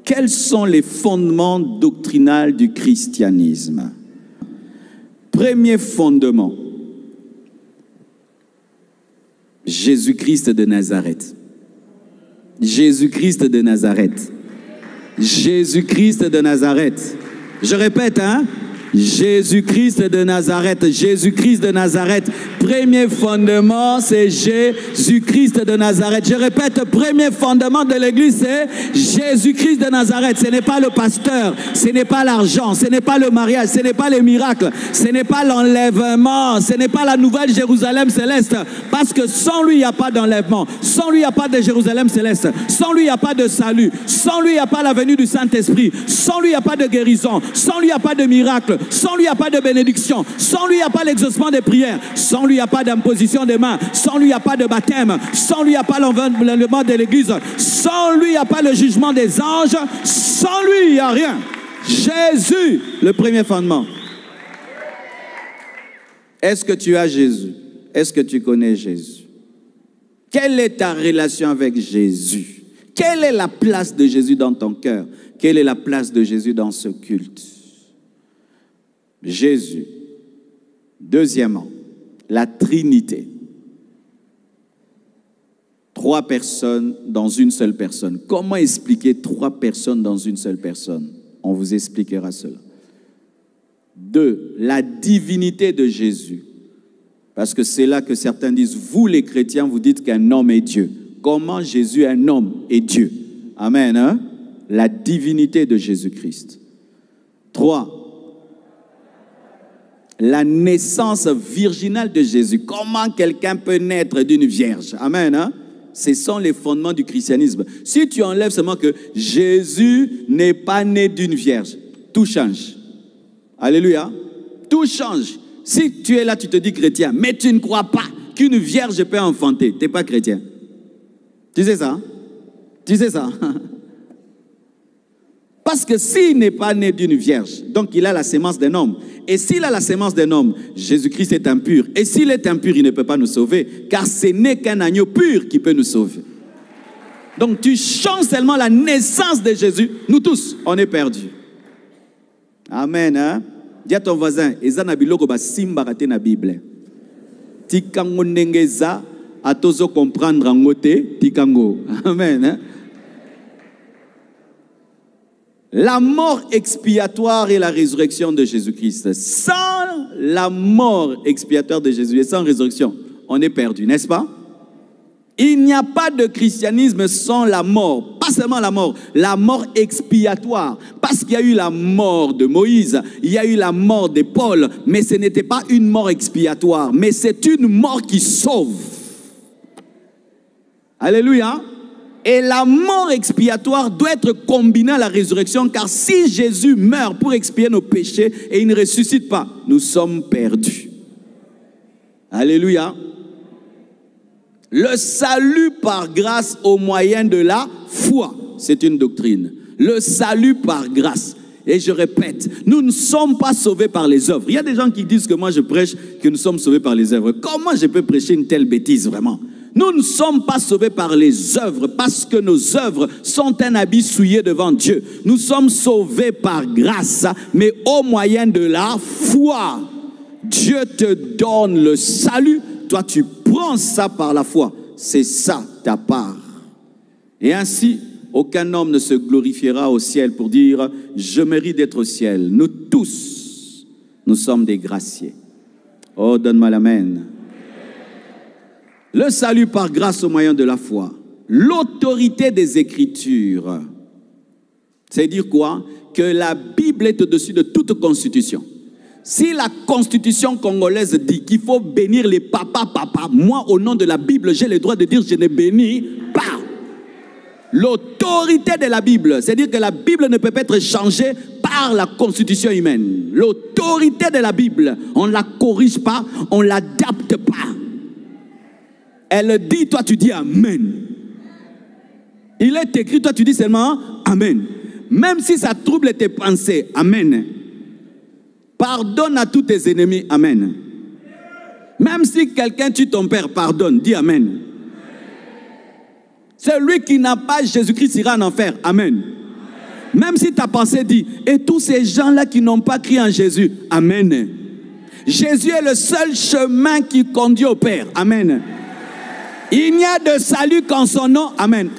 Quels sont les fondements doctrinaux du christianisme? Premier fondement, Jésus-Christ de Nazareth. Jésus-Christ de Nazareth. Jésus-Christ de Nazareth. Je répète, hein? Jésus-Christ de Nazareth. Jésus-Christ de Nazareth. Premier fondement, c'est Jésus-Christ de Nazareth. Je répète, premier fondement de l'Église, c'est Jésus-Christ de Nazareth. Ce n'est pas le pasteur, ce n'est pas l'argent, ce n'est pas le mariage, ce n'est pas les miracles, ce n'est pas l'enlèvement, ce n'est pas la nouvelle Jérusalem céleste. Parce que sans lui, il n'y a pas d'enlèvement. Sans lui, il n'y a pas de Jérusalem céleste. Sans lui, il n'y a pas de salut. Sans lui, il n'y a pas la venue du Saint-Esprit. Sans lui, il n'y a pas de guérison. Sans lui, il n'y a pas de miracle. Sans lui, il n'y a pas de bénédiction. Sans lui, il n'y a pas l'exaucement des prières. Sans lui, il n'y a pas d'imposition des mains. Sans lui, il n'y a pas de baptême. Sans lui, il n'y a pas l'enlèvement de l'Église. Sans lui, il n'y a pas le jugement des anges. Sans lui, il n'y a rien. Jésus, le premier fondement. Est-ce que tu as Jésus? Est-ce que tu connais Jésus? Quelle est ta relation avec Jésus? Quelle est la place de Jésus dans ton cœur? Quelle est la place de Jésus dans ce culte? Jésus. Deuxièmement, la Trinité. 3 personnes dans une seule personne. Comment expliquer 3 personnes dans une seule personne? On vous expliquera cela. 2, la divinité de Jésus. Parce que c'est là que certains disent, vous les chrétiens, vous dites qu'un homme est Dieu. Comment Jésus, un homme, est Dieu? Amen. Hein? La divinité de Jésus-Christ. 3, la naissance virginale de Jésus. Comment quelqu'un peut naître d'une vierge? Amen. Hein? Ce sont les fondements du christianisme. Si tu enlèves seulement que Jésus n'est pas né d'une vierge, tout change. Alléluia. Tout change. Si tu es là, tu te dis chrétien, mais tu ne crois pas qu'une vierge peut enfanter, tu n'es pas chrétien. Tu sais ça? Tu sais ça? Parce que s'il n'est pas né d'une vierge, donc il a la sémence d'un homme. Et s'il a la sémence d'un homme, Jésus-Christ est impur. Et s'il est impur, il ne peut pas nous sauver, car ce n'est qu'un agneau pur qui peut nous sauver. Donc tu changes seulement la naissance de Jésus. Nous tous, on est perdus. Amen. Hein? Dis à ton voisin, eza na biloko ba simba kate na Bible. Tikango ndengeza atozo comprendre ngote tikango. Amen. Hein? La mort expiatoire et la résurrection de Jésus-Christ. Sans la mort expiatoire de Jésus et sans résurrection, on est perdu, n'est-ce pas? Il n'y a pas de christianisme sans la mort. Pas seulement la mort expiatoire. Parce qu'il y a eu la mort de Moïse, il y a eu la mort de Paul, mais ce n'était pas une mort expiatoire, mais c'est une mort qui sauve. Alléluia. Et la mort expiatoire doit être combinée à la résurrection, car si Jésus meurt pour expier nos péchés et il ne ressuscite pas, nous sommes perdus. Alléluia. Le salut par grâce au moyen de la foi, c'est une doctrine. Le salut par grâce. Et je répète, nous ne sommes pas sauvés par les œuvres. Il y a des gens qui disent que moi je prêche que nous sommes sauvés par les œuvres. Comment je peux prêcher une telle bêtise vraiment? Nous ne sommes pas sauvés par les œuvres parce que nos œuvres sont un habit souillé devant Dieu. Nous sommes sauvés par grâce, mais au moyen de la foi. Dieu te donne le salut, toi tu prends ça par la foi. C'est ça ta part. Et ainsi, aucun homme ne se glorifiera au ciel pour dire « Je mérite d'être au ciel ». Nous tous, nous sommes des graciés. Oh, donne-moi l'amen. Le salut par grâce au moyen de la foi. L'autorité des Écritures. C'est dire quoi? Que la Bible est au-dessus de toute constitution. Si la constitution congolaise dit qu'il faut bénir les papas, moi, au nom de la Bible, j'ai le droit de dire je ne bénis pas. L'autorité de la Bible, c'est-à-dire que la Bible ne peut pas être changée par la constitution humaine. L'autorité de la Bible, on ne la corrige pas, on ne l'adapte pas. Elle dit, toi tu dis Amen. Il est écrit, toi tu dis seulement Amen. Même si ça trouble tes pensées, Amen. Pardonne à tous tes ennemis, Amen. Même si quelqu'un tue ton père, pardonne, dis Amen. Celui qui n'a pas Jésus-Christ ira en enfer, Amen. Même si ta pensée dit, et tous ces gens-là qui n'ont pas cru en Jésus, amen. Jésus est le seul chemin qui conduit au Père, amen. Il n'y a de salut qu'en son nom, amen.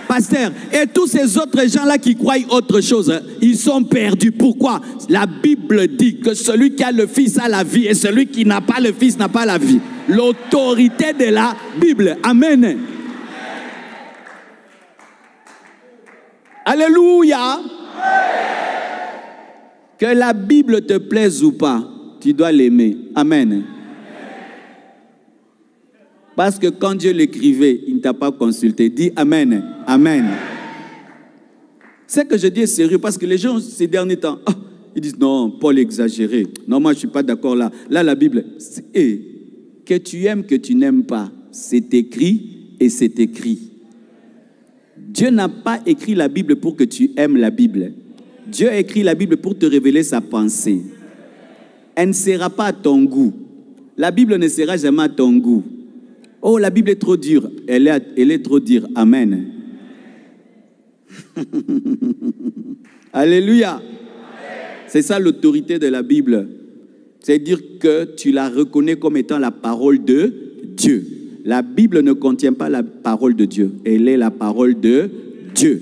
Pasteur, et tous ces autres gens-là qui croient autre chose, ils sont perdus. Pourquoi? La Bible dit que celui qui a le Fils a la vie et celui qui n'a pas le Fils n'a pas la vie. L'autorité de la Bible, amen. Alléluia. Que la Bible te plaise ou pas, tu dois l'aimer. Amen. Parce que quand Dieu l'écrivait, il ne t'a pas consulté. Dis Amen. Amen. Ce que je dis est sérieux parce que les gens, ces derniers temps, ils disent non, Paul exagéré. Non, moi je ne suis pas d'accord là. Là, la Bible, que tu aimes, que tu n'aimes pas, c'est écrit et c'est écrit. Dieu n'a pas écrit la Bible pour que tu aimes la Bible. Dieu a écrit la Bible pour te révéler sa pensée. Elle ne sera pas à ton goût. La Bible ne sera jamais à ton goût. Oh, la Bible est trop dure. Elle est trop dure. Amen. Alléluia. C'est ça l'autorité de la Bible. C'est-à-dire que tu la reconnais comme étant la parole de Dieu. La Bible ne contient pas la parole de Dieu. Elle est la parole de Dieu.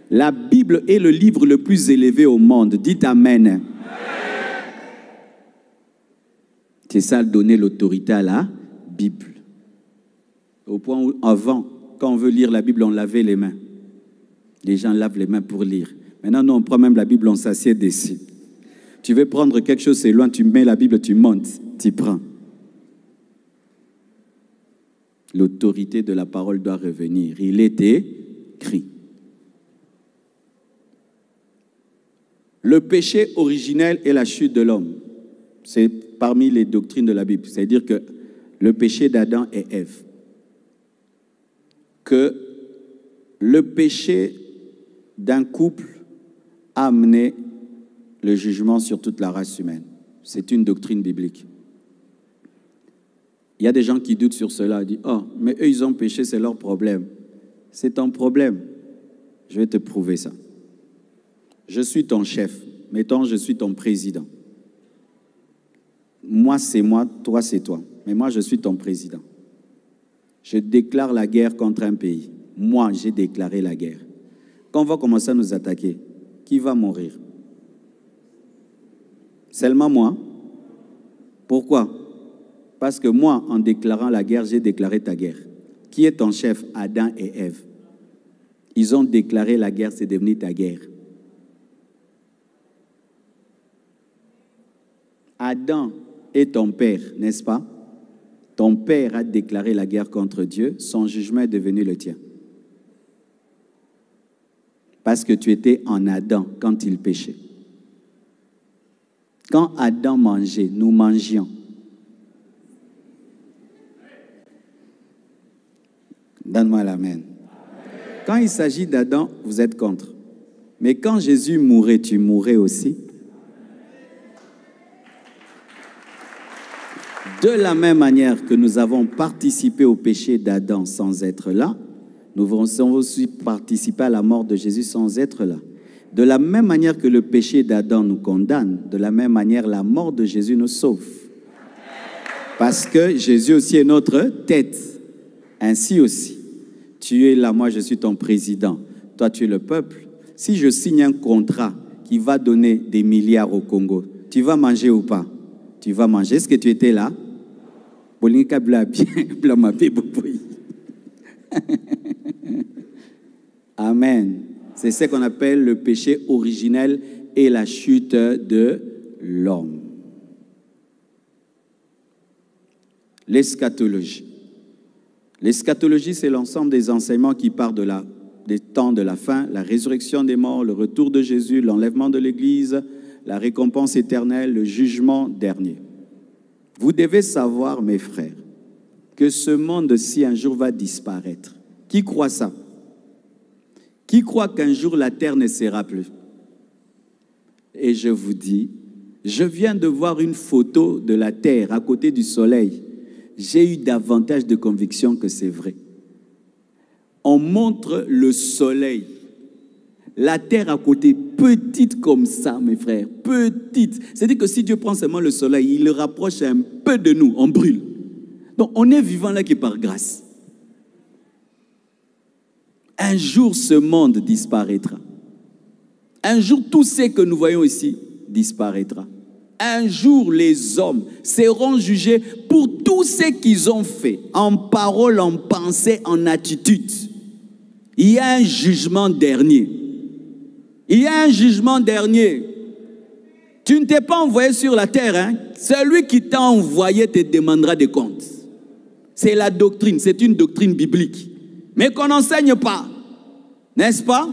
La Bible est le livre le plus élevé au monde. Dites Amen. C'est ça, donner l'autorité à la Bible. Au point où, avant, quand on veut lire la Bible, on lavait les mains. Les gens lavent les mains pour lire. Maintenant, nous, on prend même la Bible, on s'assied dessus. Tu veux prendre quelque chose, c'est loin, tu mets la Bible, tu montes, tu prends. L'autorité de la parole doit revenir. Il est écrit. Le péché originel est la chute de l'homme. C'est parmi les doctrines de la Bible. C'est-à-dire que le péché d'Adam et Ève. Que le péché d'un couple a amené le jugement sur toute la race humaine. C'est une doctrine biblique. Il y a des gens qui doutent sur cela, ils disent « Oh, mais eux, ils ont péché, c'est leur problème. » C'est ton problème. Je vais te prouver ça. Je suis ton chef. Mettons, je suis ton président. Moi, c'est moi, toi, c'est toi. Mais moi, je suis ton président. Je déclare la guerre contre un pays. Moi, j'ai déclaré la guerre. Quand on va commencer à nous attaquer, qui va mourir? Seulement moi. Pourquoi? Parce que moi, en déclarant la guerre, j'ai déclaré ta guerre. Qui est ton chef? Adam et Ève. Ils ont déclaré la guerre, c'est devenu ta guerre. Adam est ton père, n'est-ce pas? Ton père a déclaré la guerre contre Dieu, son jugement est devenu le tien. Parce que tu étais en Adam quand il péchait. Quand Adam mangeait, nous mangions. Donne-moi l'amen. Quand il s'agit d'Adam, vous êtes contre. Mais quand Jésus mourait, tu mourrais aussi. De la même manière que nous avons participé au péché d'Adam sans être là, nous avons aussi participé à la mort de Jésus sans être là. De la même manière que le péché d'Adam nous condamne, de la même manière la mort de Jésus nous sauve. Parce que Jésus aussi est notre tête. Ainsi aussi, tu es là, moi je suis ton président, toi tu es le peuple. Si je signe un contrat qui va donner des milliards au Congo, tu vas manger ou pas? Tu vas manger. Est-ce que tu étais là? Amen. C'est ce qu'on appelle le péché originel et la chute de l'homme. L'eschatologie. L'eschatologie, c'est l'ensemble des enseignements qui partent des temps de la fin, la résurrection des morts, le retour de Jésus, l'enlèvement de l'Église, la récompense éternelle, le jugement dernier. Vous devez savoir, mes frères, que ce monde-ci un jour va disparaître. Qui croit ça? Qui croit qu'un jour la terre ne sera plus? Et je vous dis, je viens de voir une photo de la terre à côté du soleil. J'ai eu davantage de conviction que c'est vrai. On montre le soleil. La terre à côté, petite comme ça, mes frères, petite. C'est-à-dire que si Dieu prend seulement le soleil, il le rapproche un peu de nous, on brûle. Donc on est vivant là qui est par grâce. Un jour, ce monde disparaîtra. Un jour, tout ce que nous voyons ici disparaîtra. Un jour, les hommes seront jugés pour tout ce qu'ils ont fait, en parole, en pensée, en attitude. Il y a un jugement dernier. Il y a un jugement dernier. Tu ne t'es pas envoyé sur la terre, hein? Celui qui t'a envoyé te demandera des comptes. C'est la doctrine, c'est une doctrine biblique. Mais qu'on n'enseigne pas. N'est-ce pas?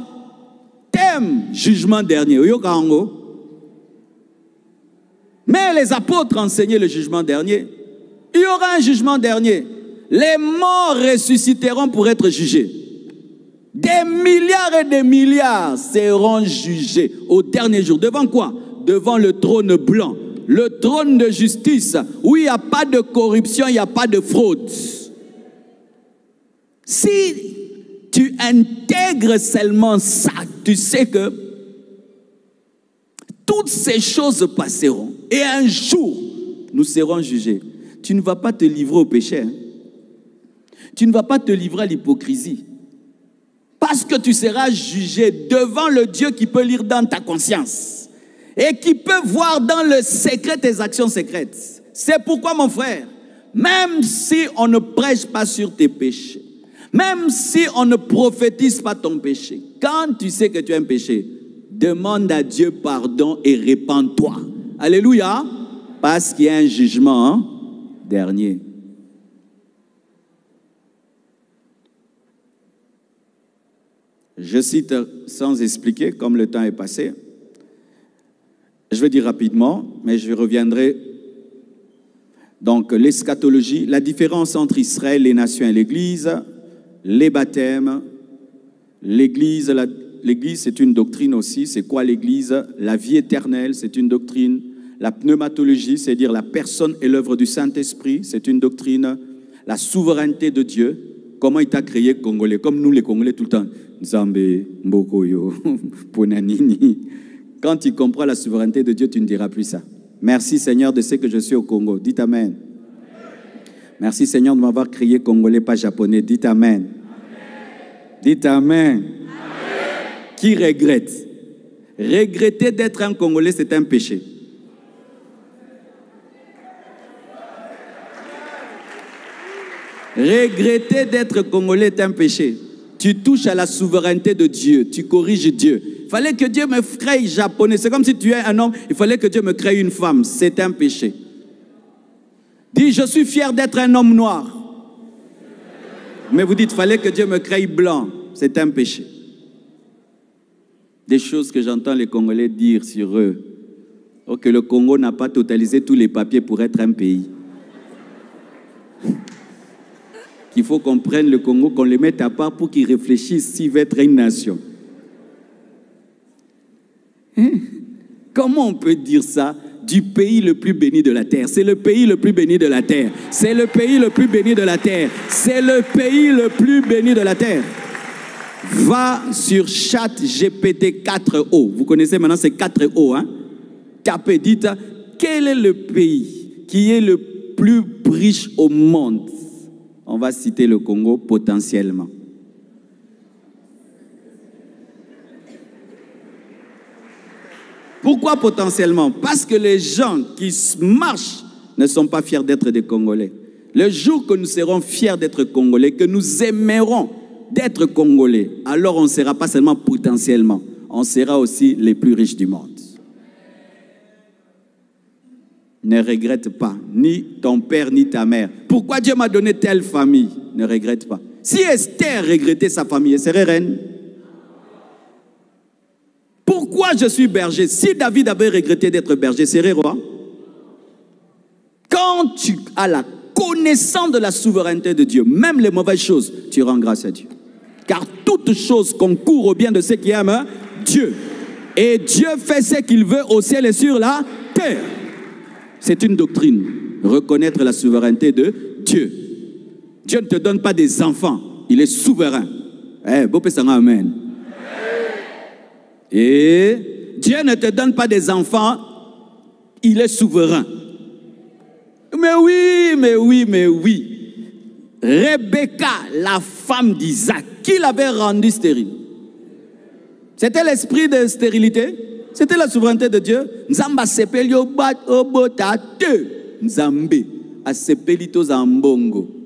Thème, jugement dernier. Mais les apôtres enseignaient le jugement dernier. Il y aura un jugement dernier. Les morts ressusciteront pour être jugés. Des milliards et des milliards seront jugés au dernier jour. Devant quoi? Devant le trône blanc. Le trône de justice, où il n'y a pas de corruption, il n'y a pas de fraude. Si tu intègres seulement ça, tu sais que toutes ces choses passeront. Et un jour, nous serons jugés. Tu ne vas pas te livrer au péché. Hein? Tu ne vas pas te livrer à l'hypocrisie. Parce que tu seras jugé devant le Dieu qui peut lire dans ta conscience. Et qui peut voir dans le secret tes actions secrètes. C'est pourquoi, mon frère, même si on ne prêche pas sur tes péchés, même si on ne prophétise pas ton péché, quand tu sais que tu as un péché, demande à Dieu pardon et répands-toi. Alléluia. Parce qu'il y a un jugement dernier. Je cite sans expliquer, comme le temps est passé. Je vais dire rapidement, mais je reviendrai. Donc, l'eschatologie, la différence entre Israël, les nations et l'Église, les baptêmes, l'Église, c'est une doctrine aussi. C'est quoi l'Église? La vie éternelle, c'est une doctrine. La pneumatologie, c'est-à-dire la personne et l'œuvre du Saint-Esprit, c'est une doctrine. La souveraineté de Dieu, comment il t'a créé Congolais, comme nous les Congolais tout le temps. Nzambe, Mbokoyo, Ponanini. Quand tu comprends la souveraineté de Dieu, tu ne diras plus ça. Merci Seigneur de ce que je suis au Congo. Dites Amen. Merci Seigneur de m'avoir créé Congolais, pas japonais. Dites Amen. Dites Amen. Amen. Qui regrette? Regretter d'être un Congolais, c'est un péché. Regretter d'être Congolais est un péché. Tu touches à la souveraineté de Dieu, tu corriges Dieu. Il fallait que Dieu me crée japonais. C'est comme si tu es un homme, il fallait que Dieu me crée une femme. C'est un péché. Dis, je suis fier d'être un homme noir. Mais vous dites, il fallait que Dieu me crée blanc. C'est un péché. Des choses que j'entends les Congolais dire sur eux. Oh, que le Congo n'a pas totalisé tous les papiers pour être un pays. Qu'il faut qu'on prenne le Congo, qu'on le mette à part pour qu'il réfléchisse s'il veut être une nation. Comment on peut dire ça du pays le plus béni de la terre? C'est le pays le plus béni de la terre. C'est le pays le plus béni de la terre. C'est le pays le plus béni de la terre. Va sur ChatGPT 4O. Vous connaissez maintenant ces 4O, hein? Tapez, dites, quel est le pays qui est le plus riche au monde? On va citer le Congo potentiellement. Pourquoi potentiellement? Parce que les gens qui marchent ne sont pas fiers d'être des Congolais. Le jour que nous serons fiers d'être Congolais, que nous aimerons d'être Congolais, alors on ne sera pas seulement potentiellement, on sera aussi les plus riches du monde. Ne regrette pas, ni ton père, ni ta mère. Pourquoi Dieu m'a donné telle famille? Ne regrette pas. Si Esther regrettait sa famille, elle serait reine. Pourquoi je suis berger? Si David avait regretté d'être berger, serait roi. Quand tu as la connaissance de la souveraineté de Dieu, même les mauvaises choses, tu rends grâce à Dieu. Car toute chose concourt au bien de ceux qui aiment Dieu. Et Dieu fait ce qu'il veut au ciel et sur la terre. C'est une doctrine. Reconnaître la souveraineté de Dieu. Dieu ne te donne pas des enfants. Il est souverain. Amen. Et Dieu ne te donne pas des enfants, il est souverain. Mais oui, mais oui, mais oui. Rebecca, la femme d'Isaac, qui l'avait rendue stérile? C'était l'esprit de stérilité? C'était la souveraineté de Dieu? Nzamba sepelio bat obotate. Nzambe a sepelito zambongo.